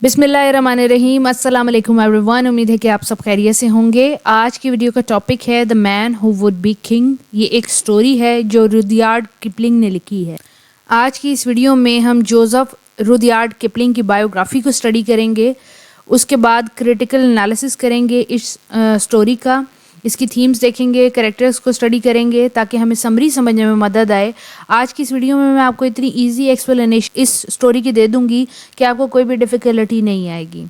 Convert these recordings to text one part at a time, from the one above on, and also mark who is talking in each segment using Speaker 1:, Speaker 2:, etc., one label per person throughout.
Speaker 1: बिस्मिल्लाहिर्रहमानिर्रहीम। अस्सलाम वालेकुम एवरीवन। उम्मीद है कि आप सब खैरियत से होंगे। आज की वीडियो का टॉपिक है the man who would be king. ये एक स्टोरी है जो रुडयार्ड किपलिंग ने लिखी है। आज की इस वीडियो में हम जोसेफ रुडयार्ड किपलिंग की बायोग्राफी को स्टडी करेंगे। उसके बाद क्रिटिकल एनालिसिस करेंगे इस स्टोरी का, इसकी थीम्स देखेंगे, कैरेक्टर्स को स्टडी करेंगे ताकि हमें समरी समझने में मदद आए। आज की इस वीडियो में मैं आपको इतनी इजी एक्सप्लेनेशन इस स्टोरी की दे दूंगी कि आपको कोई भी डिफ़िकल्टी नहीं आएगी।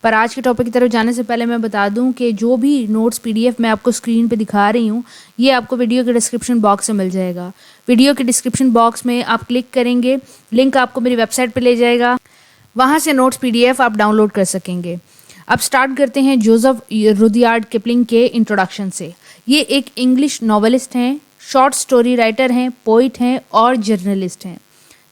Speaker 1: पर आज के टॉपिक की तरफ जाने से पहले मैं बता दूं कि जो भी नोट्स PDF मैं आपको स्क्रीन पे दिखा रही हूँ, ये आपको वीडियो के डिस्क्रिप्शन बॉक्स में मिल जाएगा। वीडियो के डिस्क्रिप्शन बॉक्स में आप क्लिक करेंगे, लिंक आपको मेरी वेबसाइट पर ले जाएगा, वहाँ से नोट्स PDF आप डाउनलोड कर सकेंगे। अब स्टार्ट करते हैं जोसेफ रुडयार्ड किपलिंग के इंट्रोडक्शन से। ये एक इंग्लिश नॉवेलिस्ट हैं, शॉर्ट स्टोरी राइटर हैं, पोइट हैं और जर्नलिस्ट हैं।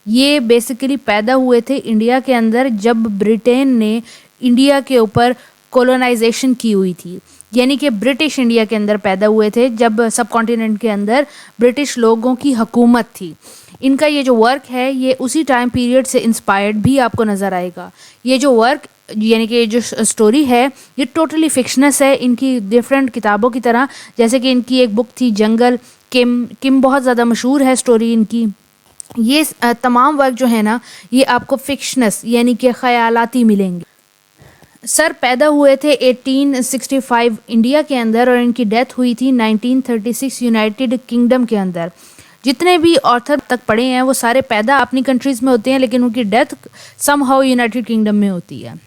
Speaker 1: ये बेसिकली पैदा हुए थे इंडिया के अंदर जब ब्रिटेन ने इंडिया के ऊपर कॉलोनाइजेशन की हुई थी, यानी कि ब्रिटिश इंडिया के अंदर पैदा हुए थे जब सब कॉन्टिनेंट के अंदर ब्रिटिश लोगों की हुकूमत थी। इनका ये जो वर्क है ये उसी टाइम पीरियड से इंस्पायर्ड भी आपको नज़र आएगा। ये जो वर्क यानी कि जो स्टोरी है ये टोटली फिक्शनस है, इनकी डिफरेंट किताबों की तरह। जैसे कि इनकी एक बुक थी जंगल, किम बहुत ज़्यादा मशहूर है स्टोरी इनकी। ये तमाम वर्क जो है ना ये आपको फिक्शनस यानी कि ख़यालाती मिलेंगे। सर पैदा हुए थे 1865 इंडिया के अंदर और इनकी डेथ हुई थी 1936 यूनाइटेड किंगडम के अंदर। जितने भी ऑथर तक पढ़े हैं वो सारे पैदा अपनी कंट्रीज़ में होते हैं लेकिन उनकी डेथ समहाउ यूनाइटेड किंगडम में होती है।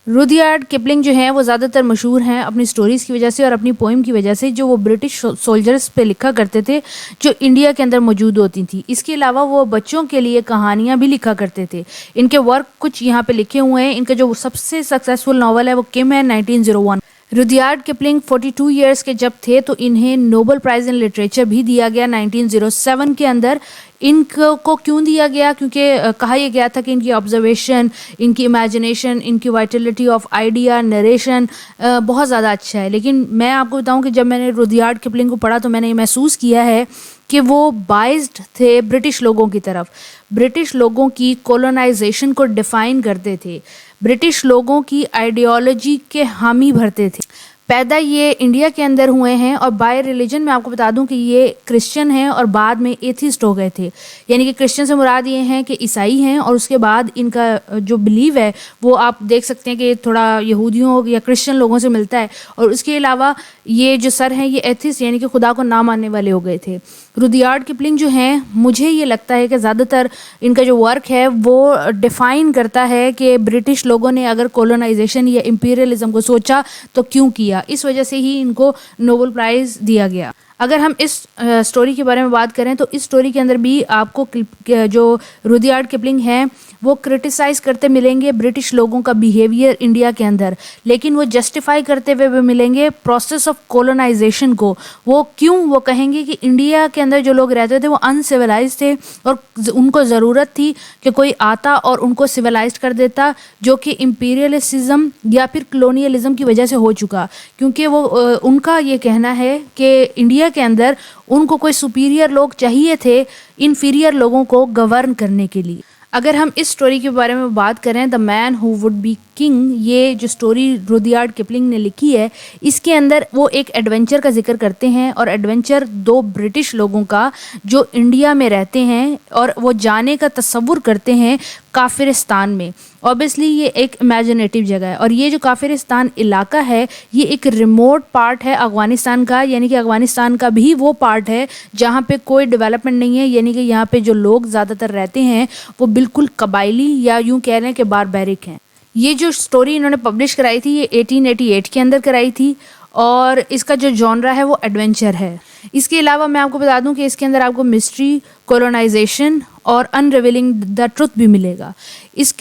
Speaker 1: रुडयार्ड किपलिंग जो हैं वो ज़्यादातर मशहूर हैं अपनी स्टोरीज़ की वजह से और अपनी पोइम की वजह से जो वो ब्रिटिश सोल्जर्स पे लिखा करते थे जो इंडिया के अंदर मौजूद होती थी। इसके अलावा वो बच्चों के लिए कहानियाँ भी लिखा करते थे। इनके वर्क कुछ यहाँ पे लिखे हुए हैं। इनका जो सबसे सक्सेसफुल नावल है वो किम है 1901। रुडयार्ड किपलिंग 42 ईयर्स के जब थे तो इन्हें नोबेल प्राइज़ इन लिटरेचर भी दिया गया 1907 के अंदर। इनको क्यों दिया गया? क्योंकि कहा यह गया था कि इनकी ऑब्जर्वेशन, इनकी इमेजिनेशन, इनकी वाइटलिटी ऑफ आइडिया, नरेशन बहुत ज़्यादा अच्छा है। लेकिन मैं आपको बताऊं कि जब मैंने रुडयार्ड किपलिंग को पढ़ा तो मैंने ये महसूस किया है कि वो बाइज्ड थे ब्रिटिश लोगों की तरफ। ब्रिटिश लोगों की कॉलोनाइजेशन को डिफ़ाइन करते थे, ब्रिटिश लोगों की आइडियोलॉजी के हामी भरते थे। पैदा ये इंडिया के अंदर हुए हैं और बाय रिलीजन मैं आपको बता दूं कि ये क्रिश्चियन हैं और बाद में एथिस्ट हो गए थे। यानी कि क्रिश्चियन से मुराद ये हैं कि ईसाई हैं और उसके बाद इनका जो बिलीव है वो आप देख सकते हैं कि थोड़ा यहूदियों या क्रिश्चियन लोगों से मिलता है। और उसके अलावा ये जो सर हैं ये एथिस्ट यानी कि खुदा को ना मानने वाले हो गए थे। रुडयार्ड किपलिंग जो हैं मुझे ये लगता है कि ज़्यादातर इनका जो वर्क है वो डिफ़ाइन करता है कि ब्रिटिश लोगों ने अगर कॉलोनाइजेशन या इम्पीरियलिज्म को सोचा तो क्यों किया। इस वजह से ही इनको नोबेल प्राइज़ दिया गया। अगर हम इस स्टोरी के बारे में बात करें तो इस स्टोरी के अंदर भी आपको जो रुडयार्ड किपलिंग हैं वो क्रिटिसाइज़ करते मिलेंगे ब्रिटिश लोगों का बिहेवियर इंडिया के अंदर, लेकिन वो जस्टिफाई करते हुए भी मिलेंगे प्रोसेस ऑफ कॉलोनाइजेशन को। वो क्यों? वो कहेंगे कि इंडिया के अंदर जो लोग रहते थे वो अनसिविलाइज थे और उनको ज़रूरत थी कि कोई आता और उनको सिविलाइज कर देता, जो कि इम्पीरियलिज्म या फिर कलोनियलिज्म की वजह से हो चुका। क्योंकि वो उनका ये कहना है कि इंडिया के अंदर उनको कोई सुपीरियर लोग चाहिए थे इन्फीरियर लोगों को गवर्न करने के लिए। अगर हम इस स्टोरी के बारे में बात करें the man who would be king, ये जो स्टोरी रुडयार्ड किपलिंग ने लिखी है इसके अंदर वो एक एडवेंचर का जिक्र करते हैं और एडवेंचर दो ब्रिटिश लोगों का जो इंडिया में रहते हैं और वो जाने का तसव्वुर करते हैं काफिरिस्तान में। ऑब्वियसली ये एक इमेजिनेटिव जगह है और ये जो काफिरिस्तान इलाका है ये एक रिमोट पार्ट है अफ़गानिस्तान का, यानी कि अफ़गानिस्तान का भी वो पार्ट है जहाँ पे कोई डेवलपमेंट नहीं है। यानी कि यहाँ पे जो लोग ज़्यादातर रहते हैं वो बिल्कुल कबायली या यूँ कह रहे हैं कि बारबैरिक हैं। ये जो स्टोरी इन्होंने पब्लिश कराई थी ये 1888 के अंदर कराई थी और इसका जो जॉनरा है वो एडवेंचर है। इसके अलावा मैं आपको बता दूं कि इसके अंदर आपको मिस्ट्री, कॉलोनाइजेशन और अनरिवीलिंग द ट्रुथ भी मिलेगा। इस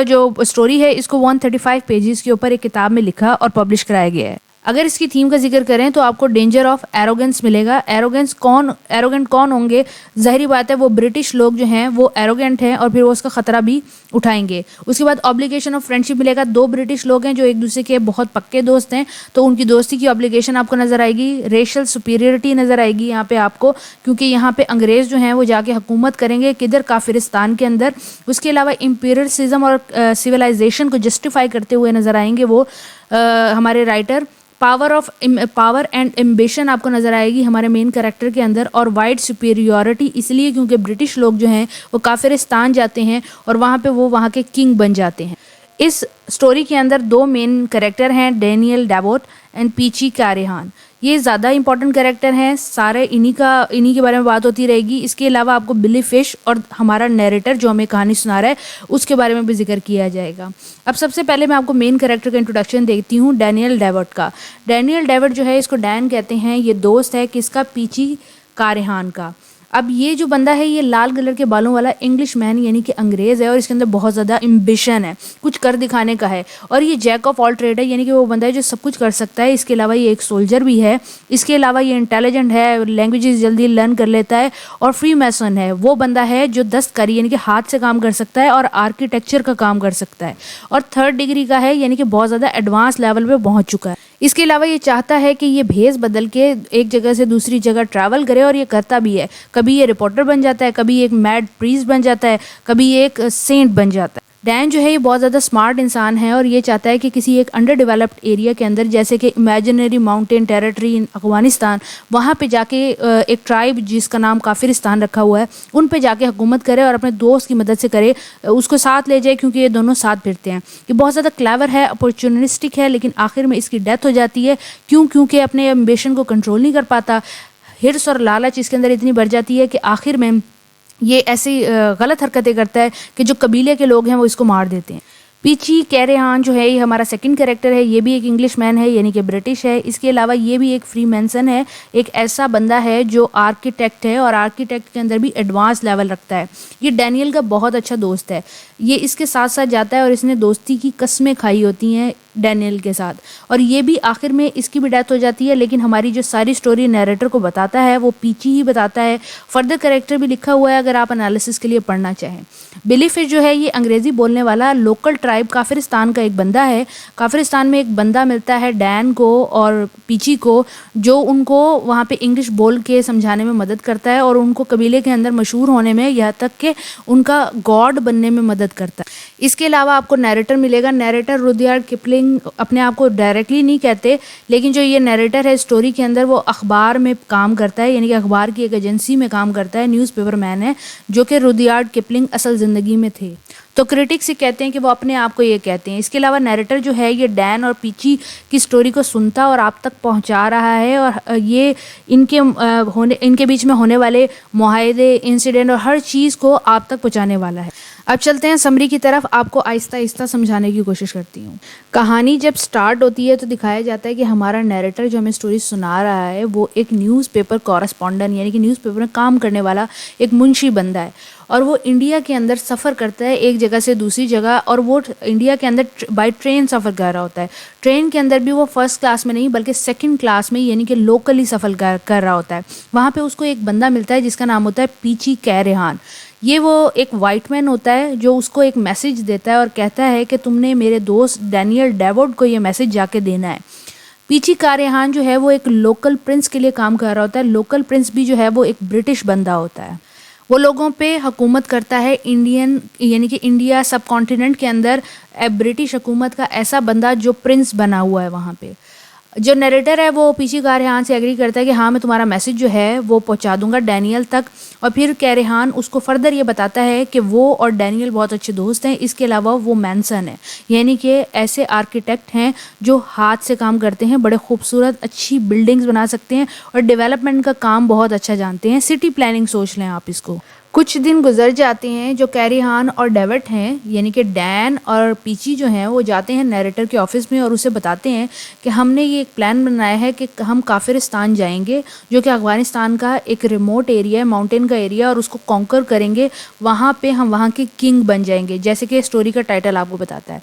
Speaker 1: जो स्टोरी है इसको 135 पेजेस के ऊपर एक किताब में लिखा और पब्लिश कराया गया है। अगर इसकी थीम का जिक्र करें तो आपको डेंजर ऑफ एरोगेंस मिलेगा। एरोगेंट कौन होंगे? ज़ाहिरी बात है वो ब्रिटिश लोग जो हैं वो एरोगेंट हैं और फिर वो उसका ख़तरा भी उठाएंगे। उसके बाद ऑब्लिगेशन ऑफ फ्रेंडशिप मिलेगा। दो ब्रिटिश लोग हैं जो एक दूसरे के बहुत पक्के दोस्त हैं, तो उनकी दोस्ती की ऑब्लिगेशन आपको नज़र आएगी। रेशल सुपीरियरिटी नज़र आएगी यहाँ पे आपको, क्योंकि यहाँ पे अंग्रेज़ जो हैं वो जाके हुकूमत करेंगे किधर? काफिरिस्तान के अंदर। उसके अलावा इंपीरियलिज्म और सिविलाइजेशन को जस्टिफाई करते हुए नज़र आएंगे वो हमारे राइटर। पावर एंड एम्बिशन आपको नज़र आएगी हमारे मेन कैरेक्टर के अंदर, और वाइड सुपीरियॉरिटी इसलिए क्योंकि ब्रिटिश लोग जो हैं वो काफिरिस्तान जाते हैं और वहाँ पे वो वहाँ के किंग बन जाते हैं। इस स्टोरी के अंदर दो मेन कैरेक्टर हैं, डैनियल डेवोट एंड पीची कैरेहान। ये ज़्यादा इंपॉर्टेंट कैरेक्टर हैं, सारे इन्हीं के बारे में बात होती रहेगी। इसके अलावा आपको बिली फिश और हमारा नैरेटर जो हमें कहानी सुना रहा है उसके बारे में भी जिक्र किया जाएगा। अब सबसे पहले मैं आपको मेन कैरेक्टर का इंट्रोडक्शन देती हूँ, डैनियल डेवोट का। डैनियल डेवोट जो है इसको डैन कहते हैं, ये दोस्त है किसका? पीची कैरेहान का। अब ये जो बंदा है ये लाल कलर के बालों वाला इंग्लिश मैन यानी कि अंग्रेज़ है और इसके अंदर बहुत ज़्यादा एम्बिशन है, कुछ कर दिखाने का है, और ये जैक ऑफ ऑल ट्रेड है यानी कि वो बंदा है जो सब कुछ कर सकता है। इसके अलावा ये एक सोल्जर भी है, इसके अलावा ये इंटेलिजेंट है, लैंग्वेजेस जल्दी लर्न कर लेता है, और फ्री मैसन है। वो बंदा है जो दस्तकारी यानी कि हाथ से काम कर सकता है और आर्किटेक्चर का काम कर सकता है, और 3rd डिग्री का है यानी कि बहुत ज़्यादा एडवांस लेवल पे पहुँच चुका है। इसके अलावा ये चाहता है कि ये भेस बदल के एक जगह से दूसरी जगह ट्रैवल करे, और ये करता भी है। कभी ये रिपोर्टर बन जाता है, कभी एक मैड प्रीस्ट बन जाता है, कभी एक सेंट बन जाता है। डैन जो है ये बहुत ज़्यादा स्मार्ट इंसान है और ये चाहता है कि किसी एक अंडर डेवलप्ड एरिया के अंदर, जैसे कि imaginary mountain territory in Afghanistan, वहाँ पे जाके एक ट्राइब जिसका नाम काफिरिस्तान रखा हुआ है उन पे जाके हुकूमत करे और अपने दोस्त की मदद से करे, उसको साथ ले जाए, क्योंकि ये दोनों साथ फिरते हैं। ये बहुत ज़्यादा क्लेवर है, अपॉर्चुनिस्टिक है, लेकिन आखिर में इसकी डेथ हो जाती है। क्योंकि अपने एम्बिशन को कंट्रोल नहीं कर पाता। हिर्स और लालच इसके अंदर इतनी बढ़ जाती है कि आखिर में ये ऐसी गलत हरकतें करता है कि जो कबीले के लोग हैं वो इसको मार देते हैं। पीची कैरेहान जो है ये हमारा सेकंड कैरेक्टर है। ये भी एक इंग्लिश मैन है यानी कि ब्रिटिश है। इसके अलावा ये भी एक फ्री मैसन है, एक ऐसा बंदा है जो आर्किटेक्ट है और आर्किटेक्ट के अंदर भी एडवांस लेवल रखता है। ये डैनियल का बहुत अच्छा दोस्त है, ये इसके साथ साथ जाता है और इसने दोस्ती की कस्में खाई होती हैं डैनियल के साथ, और ये भी आखिर में इसकी भी डेथ हो जाती है। लेकिन हमारी जो सारी स्टोरी नैरेटर को बताता है वो पीची ही बताता है। फर्दर कैरेक्टर भी लिखा हुआ है अगर आप एनालिसिस के लिए पढ़ना चाहें। बिली फिश जो है ये अंग्रेज़ी बोलने वाला लोकल ट्राइब काफिरिस्तान का एक बंदा है। काफिरिस्तान में एक बंदा मिलता है डैन को और पीची को, जो उनको वहाँ पे इंग्लिश बोल के समझाने में मदद करता है और उनको कबीले के अंदर मशहूर होने में, यहाँ तक कि उनका गॉड बनने में मदद करता है। इसके अलावा आपको नैरेटर मिलेगा। नैरेटर रुडयार्ड किपलिंग अपने आप को डायरेक्टली नहीं कहते, लेकिन जो ये नैरेटर है स्टोरी के अंदर वो अखबार में काम करता है, यानी कि अखबार की एक एजेंसी में काम करता है, न्यूज़पेपर मैन है, जो कि रुडयार्ड किपलिंग असल ज़िंदगी में थे। तो क्रिटिक्स ये कहते हैं कि वो अपने आप को ये कहते हैं। इसके अलावा नैरेटर जो है ये डैन और पीची की स्टोरी को सुनता और आप तक पहुंचा रहा है, और ये इनके बीच में होने वाले मुआहदे, इंसिडेंट और हर चीज़ को आप तक पहुंचाने वाला है। अब चलते हैं समरी की तरफ, आपको आहिस्ता आहिस्ता समझाने की कोशिश करती हूँ। कहानी जब स्टार्ट होती है तो दिखाया जाता है कि हमारा नैरेटर जो हमें स्टोरी सुना रहा है वो एक न्यूज़पेपर कॉरेस्पॉन्डेंट यानी कि न्यूज़पेपर में काम करने वाला एक मुंशी बंदा है, और वो इंडिया के अंदर सफ़र करता है एक जगह से दूसरी जगह, और वो इंडिया के अंदर बाय ट्रेन सफ़र कर रहा होता है। ट्रेन के अंदर भी वो फर्स्ट क्लास में नहीं बल्कि सेकंड क्लास में यानी कि लोकली सफ़र कर रहा होता है। वहाँ पे उसको एक बंदा मिलता है जिसका नाम होता है पीची कैरेहान। ये वो एक वाइट मैन होता है जो उसको एक मैसेज देता है और कहता है कि तुमने मेरे दोस्त डैनियल डेवोट को ये मैसेज जाके देना है। पीची कैरेहान जो है वो एक लोकल प्रिंस के लिए काम कर रहा होता है। लोकल प्रिंस भी जो है वो एक ब्रिटिश बंदा होता है। वो लोगों पे हुकूमत करता है इंडियन यानी कि इंडिया सब कॉन्टिनेंट के अंदर ब्रिटिश हुकूमत का ऐसा बंदा जो प्रिंस बना हुआ है वहाँ पे। जो नरेटर है वो पीछे कैरेहान से एग्री करता है कि हाँ मैं तुम्हारा मैसेज जो है वो पहुंचा दूंगा डैनियल तक, और फिर कैरेहान उसको फर्दर ये बताता है कि वो और डैनियल बहुत अच्छे दोस्त हैं। इसके अलावा वो मैनसन है यानी कि ऐसे आर्किटेक्ट हैं जो हाथ से काम करते हैं, बड़े खूबसूरत अच्छी बिल्डिंग्स बना सकते हैं और डेवलपमेंट का काम बहुत अच्छा जानते हैं। सिटी प्लानिंग सोच लें आप इसको। कुछ दिन गुजर जाते हैं, जो कैरेहान और डेविड हैं यानी कि डैन और पीची जो हैं वो जाते हैं नैरेटर के ऑफिस में और उसे बताते हैं कि हमने ये एक प्लान बनाया है कि हम काफिरिस्तान जाएंगे, जो कि अफगानिस्तान का एक रिमोट एरिया है, माउंटेन का एरिया, और उसको कॉन्कर करेंगे। वहाँ पे हम वहाँ के किंग बन जाएंगे, जैसे कि स्टोरी का टाइटल आपको बताता है।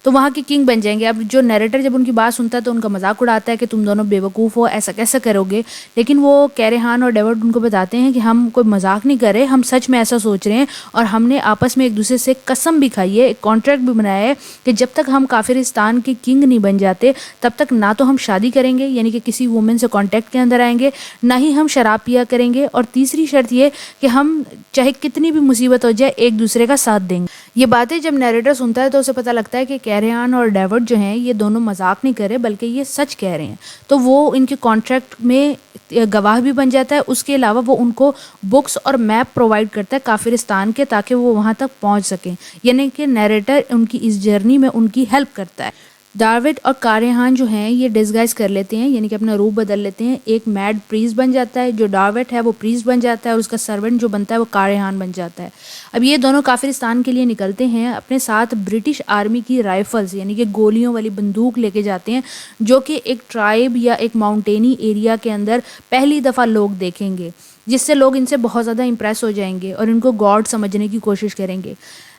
Speaker 1: तो वहाँ के किंग बन जाएंगे। अब जो नरेटर जब उनकी बात सुनता है तो उनका मजाक उड़ाता है कि तुम दोनों बेवकूफ़ हो, ऐसा कैसे करोगे। लेकिन वो कैरेहान और डेविड उनको बताते हैं कि हम कोई मजाक नहीं कर रहे, हम सच में ऐसा सोच रहे हैं और हमने आपस में एक दूसरे से कसम भी खाई है, एक कॉन्ट्रैक्ट भी बनाया है कि जब तक हम काफिरिस्तान के किंग नहीं बन जाते तब तक ना तो हम शादी करेंगे, यानी कि किसी वुमेन से कॉन्टैक्ट के अंदर आएंगे, ना ही हम शराब पिया करेंगे, और तीसरी शर्त ये कि हम चाहे कितनी भी मुसीबत हो जाए एक दूसरे का साथ देंगे। ये बातें जब नरेटर सुनता है तो उसे पता लगता है कि कैरेहान और डेविड जो हैं ये दोनों मजाक नहीं कर रहे बल्कि ये सच कह रहे हैं। तो वो इनके कॉन्ट्रैक्ट में गवाह भी बन जाता है। उसके अलावा वो उनको बुक्स और मैप प्रोवाइड करता है काफिरिस्तान के, ताकि वो वहाँ तक पहुँच सकें, यानी कि नरेटर उनकी इस जर्नी में उनकी हेल्प करता है। डेविड और कैरेहान जो हैं ये डिस्गाइज कर लेते हैं, यानी कि अपना रूप बदल लेते हैं। एक मैड प्रीस्ट बन जाता है, जो डेविड है वो प्रीस्ट बन जाता है और उसका सर्वेंट जो बनता है वो कैरेहान बन जाता है। अब ये दोनों काफिरिस्तान के लिए निकलते हैं। अपने साथ ब्रिटिश आर्मी की राइफल्स यानी कि गोलियों वाली बंदूक लेके जाते हैं, जो कि एक ट्राइब या एक माउंटेनी एरिया के अंदर पहली दफ़ा लोग देखेंगे, जिससे लोग इनसे बहुत ज़्यादा इंप्रेस हो जाएंगे और इनको गॉड समझने की कोशिश करेंगे।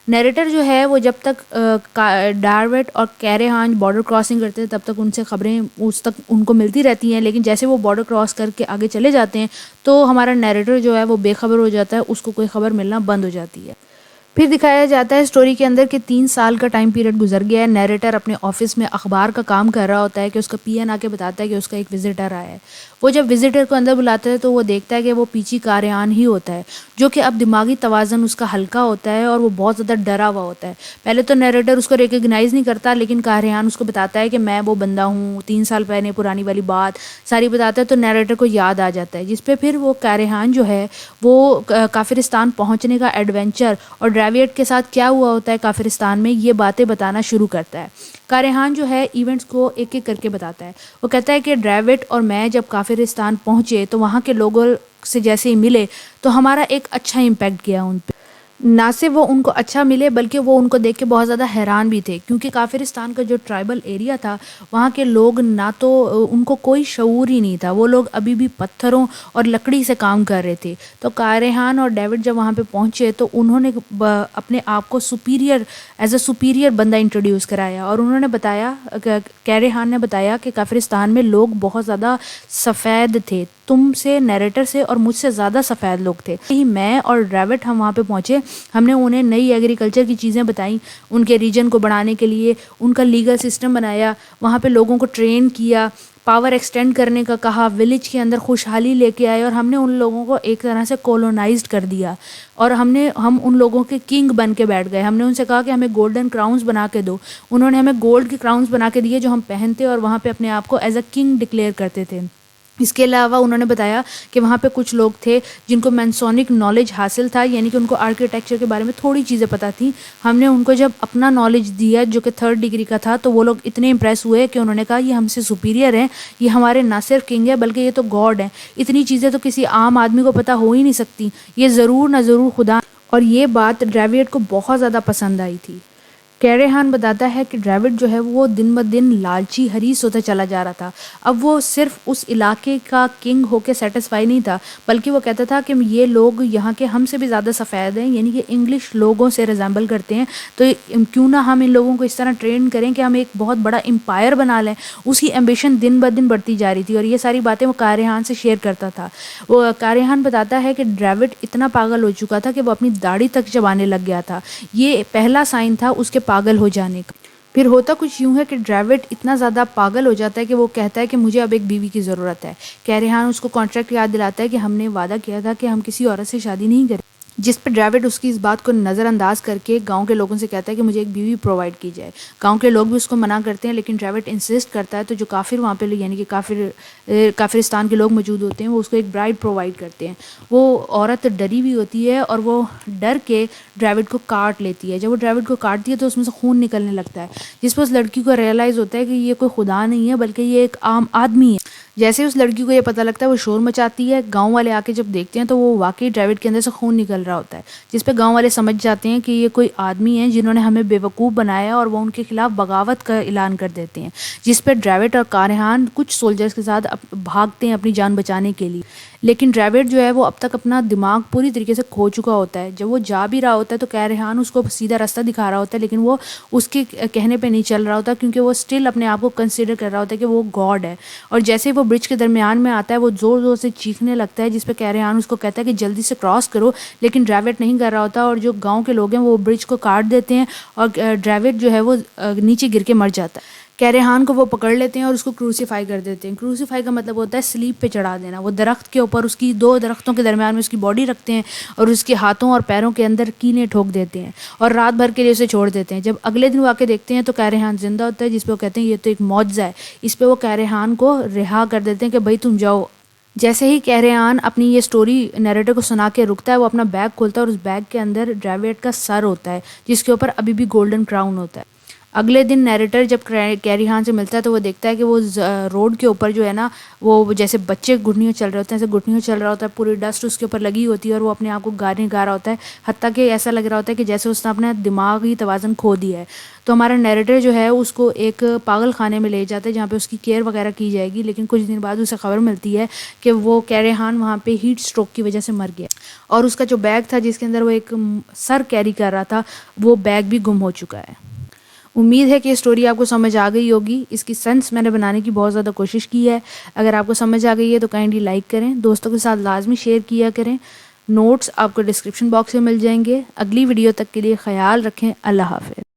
Speaker 1: नरेटर जो है वो जब तक डेविड और कैरेहान बॉर्डर क्रॉसिंग करते हैं तब तक उनसे खबरें उस तक उनको मिलती रहती हैं, लेकिन जैसे वो बॉर्डर क्रॉस करके आगे चले जाते हैं तो हमारा नरेटर जो है वो बेखबर हो जाता है, उसको कोई खबर मिलना बंद हो जाती है। फिर दिखाया जाता है स्टोरी के अंदर कि 3 साल का टाइम पीरियड गुजर गया है। नरेटर अपने ऑफिस में अखबार का काम कर रहा होता है कि उसका पीएन आके बताता है कि उसका एक विजिटर आया है। वो जब विजिटर को अंदर बुलाता है तो वो देखता है कि वो पीछी कैरेहान ही होता है, जो कि अब दिमागी तवाज़न उसका हल्का होता है और वो बहुत ज़्यादा डरा हुआ होता है। पहले तो नरेटर उसको रिकग्नाइज़ नहीं करता, लेकिन कैरेहान उसको बताता है कि मैं वो बंदा हूँ, 3 साल पहले पुरानी वाली बात सारी बताता है। तो नरेटर को याद आ जाता है, जिस पे फिर वो कैरेहान जो है वो काफिरिस्तान पहुँचने का एडवेंचर और डेविड के साथ क्या हुआ होता है काफिरिस्तान में ये बातें बताना शुरू करता है। कैरेहान जो है इवेंट्स को एक एक करके बताता है। वो कहता है कि डेविड और मैं जब काफिरिस्तान पहुँचे तो वहाँ के लोगों से जैसे ही मिले तो हमारा एक अच्छा इम्पैक्ट किया उन पे। ना सिर्फ वो उनको अच्छा मिले बल्कि वो उनको देख के बहुत ज़्यादा हैरान भी थे, क्योंकि काफिरिस्तान का जो ट्राइबल एरिया था वहाँ के लोग ना तो उनको कोई शऊर ही नहीं था, वो लोग अभी भी पत्थरों और लकड़ी से काम कर रहे थे। तो कैरेहान और डेविड जब वहाँ पे पहुँचे तो उन्होंने अपने आप को सुपीरियर एज अ सुपीरियर बंदा इंट्रोड्यूस कराया और उन्होंने बताया, कैरेहान ने बताया कि काफिरिस्तान में लोग बहुत ज़्यादा सफ़ेद थे, तुमसे नरेटर से और मुझसे ज़्यादा सफ़ेद लोग थे। ही मैं और डेविड हम वहाँ पे पहुँचे, हमने उन्हें नई एग्रीकल्चर की चीज़ें बताई, उनके रीजन को बढ़ाने के लिए उनका लीगल सिस्टम बनाया, वहाँ पे लोगों को ट्रेन किया, पावर एक्सटेंड करने का कहा, विलेज के अंदर खुशहाली लेके आए और हमने उन लोगों को एक तरह से कॉलोनाइज्ड कर दिया और हम उन लोगों के किंग बन के बैठ गए। हमने उनसे कहा कि हमें गोल्डन क्राउन्स बना के दो, उन्होंने हमें गोल्ड के क्राउन्स बना के दिए जो हम पहनते और वहाँ पे अपने आप को एज अ किंग डिक्लेयर करते थे। इसके अलावा उन्होंने बताया कि वहाँ पे कुछ लोग थे जिनको मैसोनिक नॉलेज हासिल था, यानी कि उनको आर्किटेक्चर के बारे में थोड़ी चीज़ें पता थी। हमने उनको जब अपना नॉलेज दिया जो कि 3rd डिग्री का था तो वो लोग इतने इम्प्रेस हुए कि उन्होंने कहा ये हमसे सुपीरियर हैं, ये हमारे ना सिर्फ किंग है बल्कि ये तो गॉड हैं, इतनी चीज़ें तो किसी आम आदमी को पता हो ही नहीं सकती, ये ज़रूर ना ज़रूर खुदा। और ये बात डेविड को बहुत ज़्यादा पसंद आई थी। कैरेहान बताता है कि डेविड जो है वो दिन ब दिन लालची हरीस होता चला जा रहा था। अब वो सिर्फ उस इलाके का किंग होके सेटिस्फाई नहीं था, बल्कि वो कहता था कि ये लोग यहाँ के हमसे भी ज़्यादा सफ़ेद हैं, यानी कि इंग्लिश लोगों से रिजेंबल करते हैं, तो क्यों ना हम इन लोगों को इस तरह ट्रेन करें कि हम एक बहुत बड़ा एम्पायर बना लें। उसकी एम्बिशन दिन ब दिन बढ़ती जा रही थी और ये सारी बातें वो कैरेहान से शेयर करता था। वो कैरेहान बताता है कि डेविड इतना पागल हो चुका था कि वो अपनी दाढ़ी तक चबाने लग गया था। ये पहला साइन था उसके पागल हो जाने का। फिर होता कुछ यूं है कि डेविड इतना ज़्यादा पागल हो जाता है कि वो कहता है कि मुझे अब एक बीवी की ज़रूरत है। कैरेहान उसको कॉन्ट्रैक्ट याद दिलाता है कि हमने वादा किया था कि हम किसी औरत से शादी नहीं करें, जिस पर डेविड उसकी इस बात को नज़रअंदाज करके गांव के लोगों से कहता है कि मुझे एक बीवी प्रोवाइड की जाए। गांव के लोग भी उसको मना करते हैं, लेकिन डेविड इंसिस्ट करता है। तो जो काफिर वहाँ पे यानी कि काफिरिस्तान के लोग मौजूद होते हैं वो उसको एक ब्राइड प्रोवाइड करते हैं। वो औरत डरी हुई होती है और वो डर के डेविड को काट लेती है। जब वो डेविड को काटती है तो उसमें से खून निकलने लगता है, जिस पर उस लड़की को रियलाइज़ होता है कि ये कोई खुदा नहीं है बल्कि ये एक आम आदमी है। जैसे उस लड़की को ये पता लगता है वो शोर मचाती है। गांव वाले आके जब देखते हैं तो वो वाकई ड्रेविड के अंदर से खून निकल रहा होता है, जिस पे गांव वाले समझ जाते हैं कि ये कोई आदमी है जिन्होंने हमें बेवकूफ़ बनाया, और वो उनके खिलाफ बगावत का ऐलान कर देते हैं। जिस पे ड्रेविड और कारेहान कुछ सोल्जर्स के साथ भागते हैं अपनी जान बचाने के लिए। लेकिन ड्रेविड जो है वो अब तक अपना दिमाग पूरी तरीके से खो चुका होता है। जब वो जा भी रहा होता है तो कारेहान उसको सीधा रास्ता दिखा रहा होता है, लेकिन वो उसके कहने पे नहीं चल रहा होता, क्योंकि वो स्टिल अपने आप को कंसिडर कर रहा होता है कि वो गॉड है। और जैसे ही वो ब्रिज के दरमियान में आता है वो ज़ोर ज़ोर से चीखने लगता है, जिस पे कारेहान उसको कहता है कि जल्दी से क्रॉस करो, लेकिन ड्रेविड नहीं कर रहा होता। और जो गाँव के लोग हैं वो ब्रिज को काट देते हैं और ड्रेविड जो है वो नीचे गिर के मर जाता है। कारेहान को वो पकड़ लेते हैं और उसको क्रूसीफाई कर देते हैं। क्रूसीफाई का मतलब होता है स्लीप पे चढ़ा देना। वो दरख्त के ऊपर उसकी 2 दरख्तों के दरमियान में उसकी बॉडी रखते हैं और उसके हाथों और पैरों के अंदर कीलें ठोक देते हैं और रात भर के लिए उसे छोड़ देते हैं। जब अगले दिन वो आके देखते हैं तो कारेहान जिंदा होता है, जिस पे वो कहते हैं ये तो एक मौजज़ा है। इस पे वो कारेहान को रिहा कर देते हैं कि भाई तुम जाओ। जैसे ही कारेहान अपनी ये स्टोरी नैरेटर को सुना के रुकता है, वो अपना बैग खोलता है और उस बैग के अंदर ड्रेविड का सर होता है, जिसके ऊपर अभी भी गोल्डन क्राउन होता है। अगले दिन नैरेटर जब कारेहान से मिलता है तो वो देखता है कि वो रोड के ऊपर जो है ना, वो जैसे बच्चे घुटनियों चल रहे होते हैं, ऐसे घुटनियों चल रहा होता है, पूरी डस्ट उसके ऊपर लगी होती है और वो अपने आप को गाने गा रहा होता है। हत्ता कि ऐसा लग रहा होता है कि जैसे उसने अपना दिमागी तवाज़ुन खो दिया है। तो हमारा नैरेटर जो है उसको एक पागल खाने में ले जाता है जहाँ पे उसकी केयर वगैरह की जाएगी। लेकिन कुछ दिन बाद उसे खबर मिलती है कि वो कारेहान वहाँ पे हीट स्ट्रोक की वजह से मर गया, और उसका जो बैग था जिसके अंदर वो एक सर कैरी कर रहा था, वो बैग भी गुम हो चुका है। उम्मीद है कि ये स्टोरी आपको समझ आ गई होगी। इसकी सेंस मैंने बनाने की बहुत ज़्यादा कोशिश की है। अगर आपको समझ आ गई है तो काइंडली लाइक करें, दोस्तों के साथ लाजमी शेयर किया करें। नोट्स आपको डिस्क्रिप्शन बॉक्स में मिल जाएंगे। अगली वीडियो तक के लिए ख्याल रखें। अल्लाह हाफ़िज़।